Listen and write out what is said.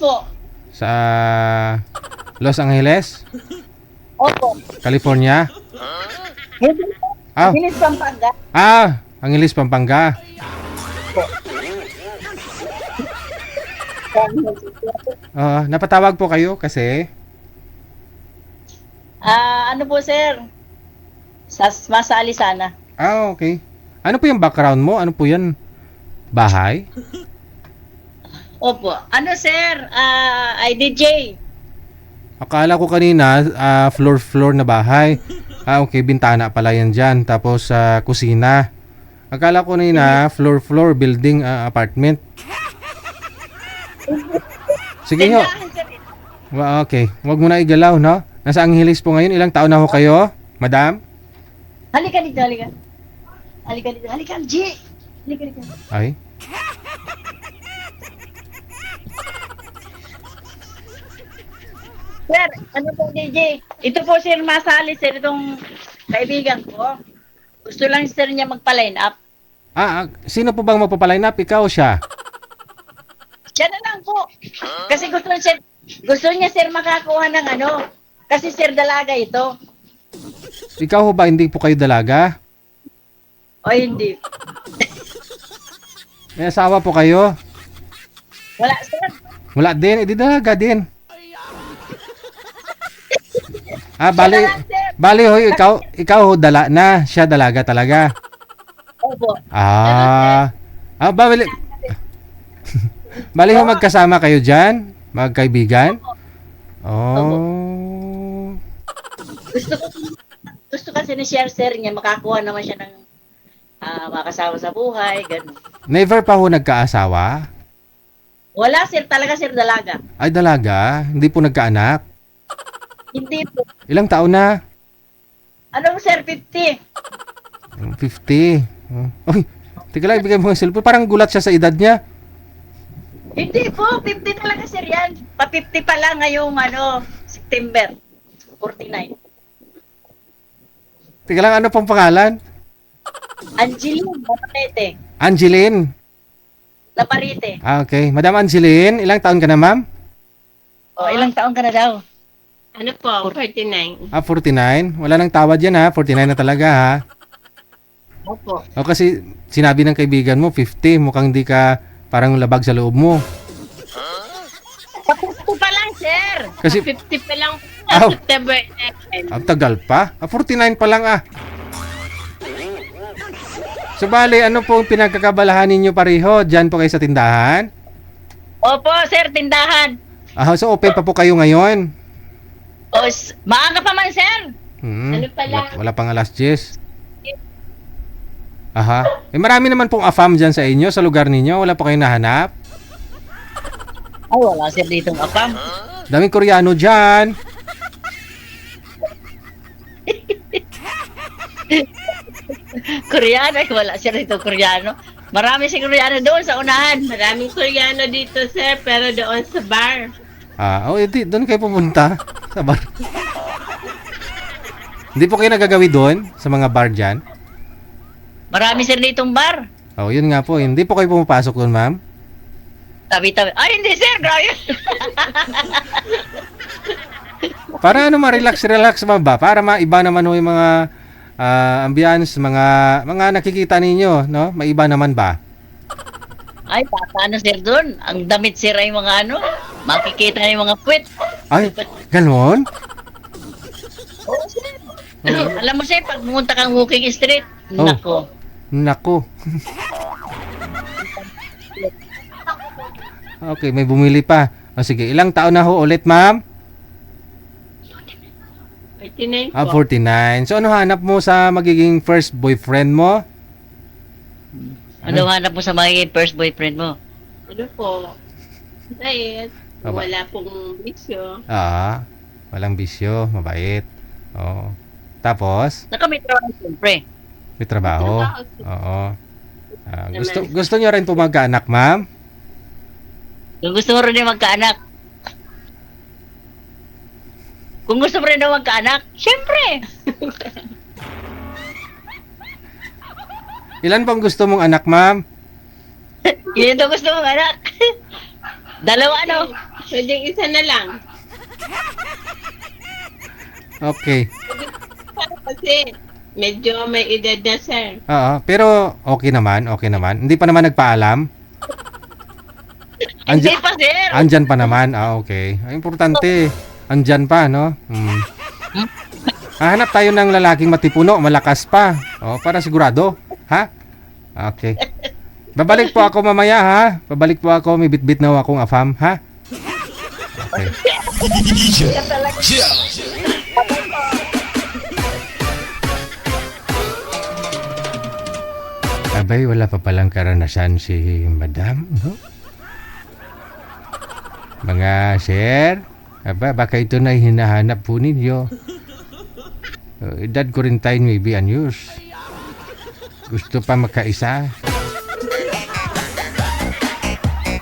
po. Sa Los Angeles? Opo. California? Hindi po. Ah, Bilis Pampanga. Angeles, Pampanga. Napatawag po kayo kasi Ano po, sir? Masali sana. okay. Ano po yung background mo? Ano po yan? Bahay? Opo. Ano, sir? Ay, DJ. Akala ko kanina, floor na bahay. Okay, bintana pala yan dyan. Tapos, kusina. Akala ko kanina, floor, building, apartment. Sige ho. Tindahan, sir. Okay, wag mo na igalaw, no? Nasa Angeles po ngayon. Ilang taon na ho kayo, madam? Halika dito, halika. Halika dito, halika, G. Halika dito. Ay, Sir, ano po, DJ? Ito po, sir, masali, sir, itong kaibigan ko. Gusto lang, sir, niya magpa-line up. sino po bang magpapaline up? Ikaw o siya? Siya na lang po. Kasi gusto niya, sir, makakuha ng ano. Kasi, sir, dalaga ito. Ikaw ho ba, hindi po kayo dalaga? O, hindi. May asawa po kayo? Wala, sir. Wala din, edi dalaga din. Siya na lang, sir. Bali ho, ikaw ho dala na, siya dalaga talaga. Opo. Bali, bali ho magkasama kayo dyan? Magkaibigan? Oh. Gusto kasi ni share, sir, niya makakuha naman siya ng makasama sa buhay, ganun. Never pa ho nagkaasawa? Wala, sir. Talaga, sir, dalaga. Ay, dalaga? Hindi po nagkaanak? Hindi po. Ilang taon na? Ano, sir? 50. 50. Uy, teka lang, ibigay mo yung cellphone. Parang gulat siya sa edad niya. Hindi po. 50 talaga, sir, yan. Pa-50 pa lang ngayong, September. 49. Teka lang, ano pong pangalan? Angeline Laparite. Angeline. Laparite. Okay. Madam Angeline, ilang taon ka na, ma'am? O, ilang taon ka na daw? Ano po? 49. 49. Wala nang tawad yan, ha? 49 na talaga, ha? Opo. O kasi sinabi ng kaibigan mo, 50. Mukhang di ka parang labag sa loob mo. Pa-50 pa lang, sir. Kasi, 50 pa lang po. Aw. September 11. ang tagal pa. 49 pa lang, ah. So, bali, ano po ang pinagkakabalahan ninyo pareho? Diyan po kayo sa tindahan? Opo, sir, tindahan. So open pa po kayo ngayon? O, maaga pa man, sir. Ano pala? Wala pang alas 10. Marami naman pong AFAM dyan sa inyo, sa lugar ninyo. Wala po kayong nahanap? Ay, wala, sir, ditong apam. Daming Koreano dyan. Koreano, ay, wala, sir, ditong Koreano. Marami si Koreano doon sa unahan. Maraming Koreano dito, sir, pero doon sa bar. Edi, doon kayo pumunta. Sa bar. Hindi po kayo nagagawi doon, sa mga bar dyan? Marami, sir, ditong bar. Yun nga po. Hindi po kayo pumapasok doon, ma'am? Tabi-tabi. Ay, hindi, sir, grabe. Para ma-relax ba? Para maiba naman ho yung mga ambience, mga nakikita ninyo, no? Maiba naman ba? Ay, paano, sir, doon? Ang damit, sir, ay mga makikita na yung mga puwet. Ay, ganon? Oo, sir. Alam mo, sir, pag pumunta kang walking street, Oh. nako. Nako. Okay, may bumili pa. Sige, ilang taon na ho ulit, ma'am? 49 po. 49. So, ano hanap mo sa magiging first boyfriend mo? Ano hanap mo sa mga first boyfriend mo? Ano po? Diet. Aba. Wala pong bisyo. Walang bisyo, mabait. Oo. Tapos, May trabaho, siyempre. may trabaho. Trabaho. Oo. Gusto niyo rin po magkaanak, ma'am? Kung gusto mo rin yung magkaanak. Kung gusto mo rin daw magkaanak, siyempre. Ilan pong gusto mong anak, ma'am? Yun daw gusto mong anak. Dalawa, ano? Pwedeng isa na lang. Okay. Kasi medyo may edad na, sir. Oo, pero okay naman. Hindi pa naman nagpaalam. Hindi pa, sir. Andyan pa naman. Okay. Ang importante, andyan pa, no? Hanap tayo ng lalaking matipuno, malakas pa. Para sigurado. Ha? Okay. Babalik po ako mamaya, ha? Babalik po ako, may bitbit na akong afam, ha? Okay. Abay, wala pa palang karanasan si Madam, no? Mga sir, baka ito na hinahanap po ninyo. Edad ko rin tayo maybe anyos. Gusto pa makaisa.